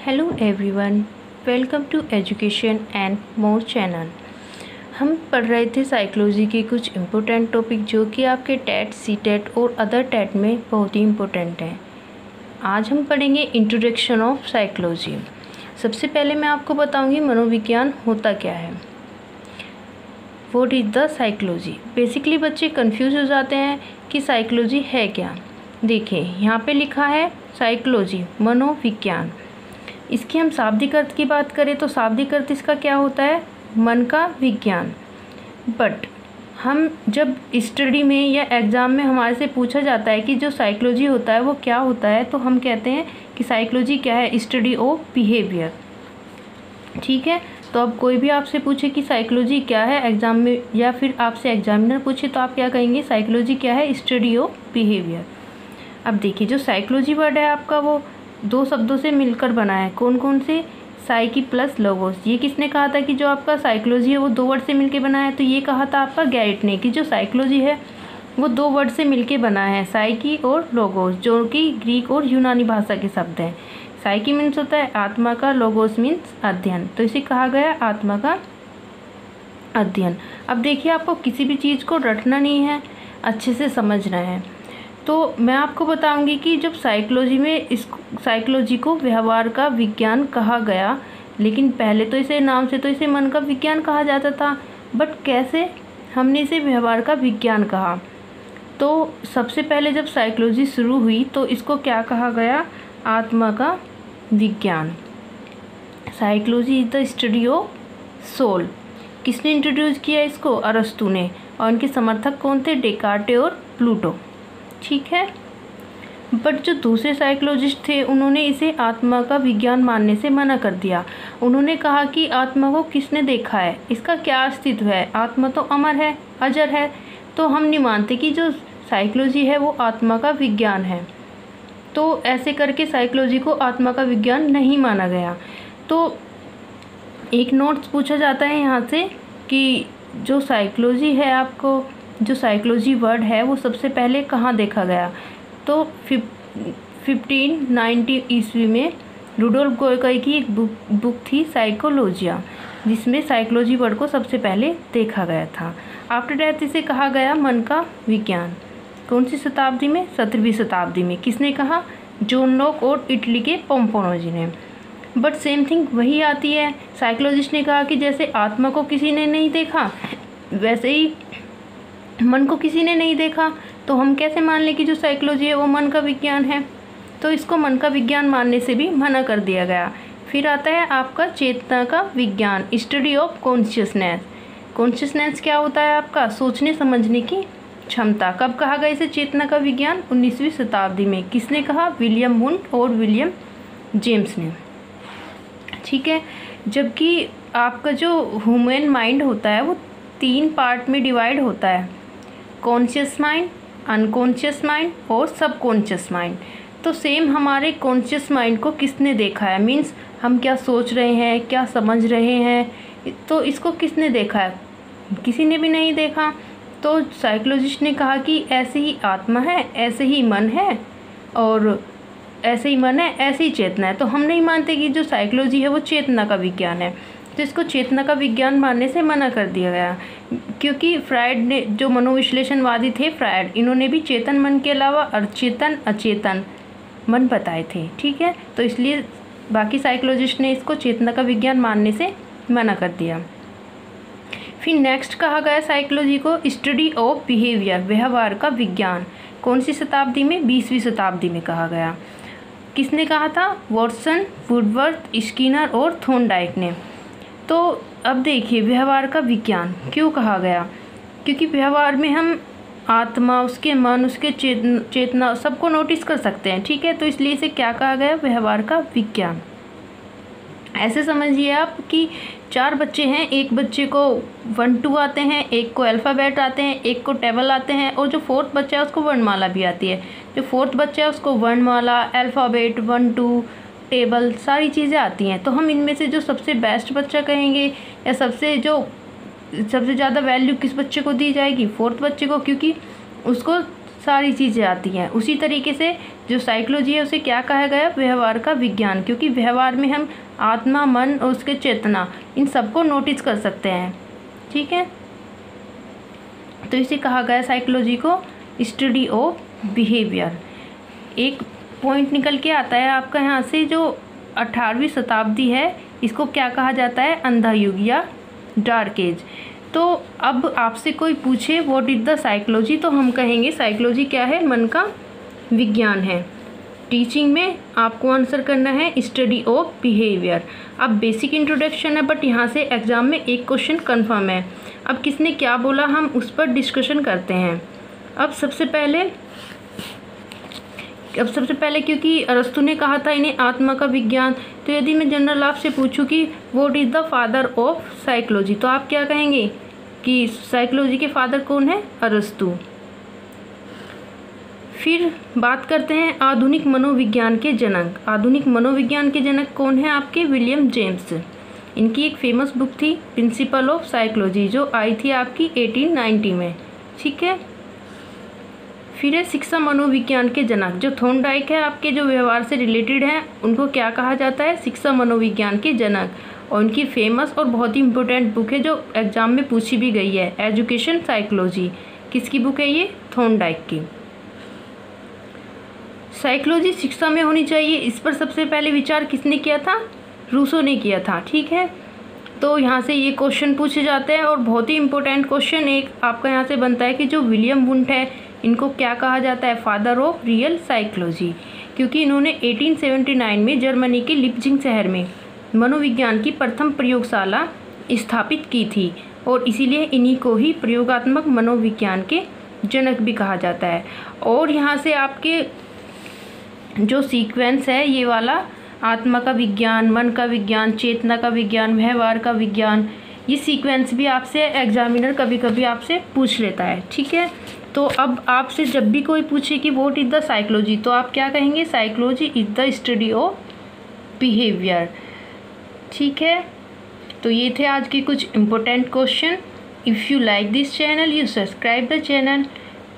Hello everyone, welcome to education and more channel. हम पढ़ रहे थे साइकोलॉजी के कुछ इम्पोर्टेंट टॉपिक जो कि आपके टेट, सी टेट और अदर टेट में बहुत ही इम्पोर्टेंट हैं। आज हम पढ़ेंगे इंट्रोडक्शन ऑफ साइकोलॉजी। सबसे पहले मैं आपको बताऊंगी मनोविज्ञान होता क्या है। What is the psychology. Basically बच्चे कंफ्यूज हो जाते हैं कि साइकोलॉजी है क्या। देखिए यहाँ पे लिखा है साइकोलॉजी मनोविज्ञान। इसकी हम शाब्दिक अर्थ की बात करें तो शाब्दिक अर्थ इसका क्या होता है, मन का विज्ञान। बट हम जब स्टडी में या एग्ज़ाम में हमारे से पूछा जाता है कि जो साइकोलॉजी होता है वो क्या होता है, तो हम कहते हैं कि साइकोलॉजी क्या है, स्टडी ऑफ बिहेवियर। ठीक है, तो अब कोई भी आपसे पूछे कि साइकोलॉजी क्या है एग्ज़ाम में, या फिर आपसे एग्जामिनर पूछे, तो आप क्या कहेंगे, साइकोलॉजी क्या है, स्टडी ऑफ बिहेवियर। अब देखिए जो साइकोलॉजी वर्ड है आपका वो दो शब्दों से मिलकर बना है। कौन कौन से, साइकी प्लस लोगोस। ये किसने कहा था कि जो आपका साइकोलॉजी है वो दो वर्ड से मिलके बना है, तो ये कहा था आपका गैरिट ने कि जो साइकोलॉजी है वो दो वर्ड से मिलके बना है, साइकी और लोगोस, जो कि ग्रीक और यूनानी भाषा के शब्द हैं। साइकी मीन्स होता है आत्मा का, लोगोस मीन्स अध्ययन, तो इसे कहा गया आत्मा का अध्ययन। अब देखिए आपको किसी भी चीज़ को रटना नहीं है, अच्छे से समझना है। तो मैं आपको बताऊंगी कि जब साइकोलॉजी में इस साइकोलॉजी को व्यवहार का विज्ञान कहा गया, लेकिन पहले तो इसे नाम से तो इसे मन का विज्ञान कहा जाता था, बट कैसे हमने इसे व्यवहार का विज्ञान कहा। तो सबसे पहले जब साइकोलॉजी शुरू हुई तो इसको क्या कहा गया, आत्मा का विज्ञान। Psychology is the study of soul. किसने इंट्रोड्यूस किया इसको, अरस्तु ने, और उनके समर्थक कौन थे, डेकार्टे और प्लूटो। ठीक है, बट जो दूसरे साइकोलॉजिस्ट थे उन्होंने इसे आत्मा का विज्ञान मानने से मना कर दिया। उन्होंने कहा कि आत्मा को किसने देखा है, इसका क्या अस्तित्व है, आत्मा तो अमर है, अजर है, तो हम नहीं मानते कि जो साइकोलॉजी है वो आत्मा का विज्ञान है। तो ऐसे करके साइकोलॉजी को आत्मा का विज्ञान नहीं माना गया। तो एक नोट्स पूछा जाता है यहाँ से कि जो साइकोलॉजी है, आपको जो साइकोलॉजी वर्ड है वो सबसे पहले कहाँ देखा गया, तो 1590 ईस्वी में रुडोल्फ गोल्की की एक बुक थी साइकोलॉजिया, जिसमें साइकोलॉजी वर्ड को सबसे पहले देखा गया था। आफ्टर डेथ इसे कहा गया मन का विज्ञान। कौन सी शताब्दी में, 17वीं शताब्दी में। किसने कहा, जॉन लॉक और इटली के पोम्पोनोजी ने। बट सेम थिंग वही आती है, साइकोलॉजिस्ट ने कहा कि जैसे आत्मा को किसी ने नहीं देखा वैसे ही मन को किसी ने नहीं देखा, तो हम कैसे मान लें कि जो साइकोलॉजी है वो मन का विज्ञान है। तो इसको मन का विज्ञान मानने से भी मना कर दिया गया। फिर आता है आपका चेतना का विज्ञान, स्टडी ऑफ कॉन्शियसनेस। कॉन्शियसनेस क्या होता है, आपका सोचने समझने की क्षमता। कब कहा गया इसे चेतना का विज्ञान, 19वीं शताब्दी में। किसने कहा, विलियम वुंड और विलियम जेम्स ने। ठीक है, जबकि आपका जो ह्यूमन माइंड होता है वो 3 पार्ट में डिवाइड होता है, कॉन्शियस माइंड, अनकॉन्शियस माइंड और सबकॉन्शियस माइंड। तो सेम हमारे कॉन्शियस माइंड को किसने देखा है, मीन्स हम क्या सोच रहे हैं, क्या समझ रहे हैं, तो इसको किसने देखा है, किसी ने भी नहीं देखा। तो साइकोलॉजिस्ट ने कहा कि ऐसे ही आत्मा है, ऐसे ही मन है, और ऐसे ही मन है, ऐसे ही चेतना है। तो हम नहीं मानते कि जो साइकोलॉजी है वो चेतना का विज्ञान है, तो इसको चेतना का विज्ञान मानने से मना कर दिया गया। क्योंकि फ्रायड ने, जो मनोविश्लेषणवादी थे फ्रायड, इन्होंने भी चेतन मन के अलावा अचेतन अचेतन मन बताए थे। ठीक है, तो इसलिए बाकी साइकोलॉजिस्ट ने इसको चेतना का विज्ञान मानने से मना कर दिया। फिर नेक्स्ट कहा गया साइकोलॉजी को स्टडी ऑफ बिहेवियर, व्यवहार का विज्ञान। कौन सी शताब्दी में, 20वीं शताब्दी में कहा गया। किसने कहा था, वॉटसन, वुडवर्थ, स्किनर और थॉर्नडाइक ने। तो अब देखिए व्यवहार का विज्ञान क्यों कहा गया, क्योंकि व्यवहार में हम आत्मा, उसके मन, उसके चेतना सबको नोटिस कर सकते हैं। ठीक है, तो इसलिए इसे क्या कहा गया, व्यवहार का विज्ञान। ऐसे समझिए आप कि 4 बच्चे हैं, एक बच्चे को 1 2 आते हैं, एक को अल्फ़ाबेट आते हैं, एक को टेबल आते हैं, और जो 4th बच्चा है उसको वर्णमाला भी आती है। जो 4th बच्चा है उसको वर्णमाला, अल्फ़ाबेट, 1 2 टेबल सारी चीज़ें आती हैं। तो हम इनमें से जो सबसे बेस्ट बच्चा कहेंगे, या सबसे ज़्यादा वैल्यू किस बच्चे को दी जाएगी, 4th बच्चे को, क्योंकि उसको सारी चीज़ें आती हैं। उसी तरीके से जो साइकोलॉजी है उसे क्या कहा गया, व्यवहार का विज्ञान, क्योंकि व्यवहार में हम आत्मा, मन और उसके चेतना इन सबको नोटिस कर सकते हैं। ठीक है, तो इसे कहा गया साइकोलॉजी को स्टडी ऑफ बिहेवियर। एक पॉइंट निकल के आता है आपका यहाँ से, जो 18वीं शताब्दी है इसको क्या कहा जाता है, अंधा युग या डार्क एज। तो अब आपसे कोई पूछे व्हाट इज़ द साइकोलॉजी, तो हम कहेंगे साइकोलॉजी क्या है, मन का विज्ञान है। टीचिंग में आपको आंसर करना है स्टडी ऑफ बिहेवियर। अब बेसिक इंट्रोडक्शन है, बट यहाँ से एग्जाम में एक क्वेश्चन कंफर्म है। अब किसने क्या बोला हम उस पर डिस्कशन करते हैं। अब सबसे पहले क्योंकि अरस्तु ने कहा था इन्हें आत्मा का विज्ञान, तो यदि मैं जनरल आपसे पूछूं कि what is the father of psychology, तो आप क्या कहेंगे कि साइकोलॉजी के फादर कौन है, अरस्तु। फिर बात करते हैं आधुनिक मनोविज्ञान के जनक। आधुनिक मनोविज्ञान के जनक कौन है आपके, विलियम जेम्स। इनकी एक फेमस बुक थी प्रिंसिपल ऑफ साइकोलॉजी, जो आई थी आपकी 1890 में। ठीक है, फिर है शिक्षा मनोविज्ञान के जनक, जो थॉर्नडाइक है आपके, जो व्यवहार से रिलेटेड हैं, उनको क्या कहा जाता है, शिक्षा मनोविज्ञान के जनक। और उनकी फेमस और बहुत ही इंपॉर्टेंट बुक है जो एग्जाम में पूछी भी गई है, एजुकेशन साइकोलॉजी। किसकी बुक है ये, थॉर्नडाइक की। साइकोलॉजी शिक्षा में होनी चाहिए, इस पर सबसे पहले विचार किसने किया था, रूसो ने किया था। ठीक है, तो यहाँ से ये क्वेश्चन पूछे जाते हैं। और बहुत ही इंपॉर्टेंट क्वेश्चन एक आपका यहाँ से बनता है कि जो विलियम वुंट है इनको क्या कहा जाता है, फादर ऑफ रियल साइकोलॉजी, क्योंकि इन्होंने 1879 में जर्मनी के लिप्जिंग शहर में मनोविज्ञान की प्रथम प्रयोगशाला स्थापित की थी, और इसीलिए इन्हीं को ही प्रयोगात्मक मनोविज्ञान के जनक भी कहा जाता है। और यहाँ से आपके जो सीक्वेंस है ये वाला, आत्मा का विज्ञान, मन का विज्ञान, चेतना का विज्ञान, व्यवहार का विज्ञान, ये सीक्वेंस भी आपसे एग्जामिनर कभी कभी आपसे पूछ लेता है। ठीक है, तो अब आपसे जब भी कोई पूछे कि व्हाट इज़ द साइकोलॉजी, तो आप क्या कहेंगे, psychology is the study of behaviour. ठीक है, तो ये थे आज के कुछ important question. If you like this channel, you subscribe the channel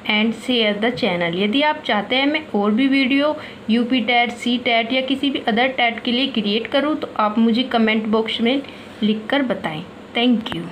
and share the channel. यदि आप चाहते हैं मैं और भी video UP TET, C TET या किसी भी अदर टेट के लिए क्रिएट करूँ, तो आप मुझे कमेंट बॉक्स में लिख कर बताएं। Thank you.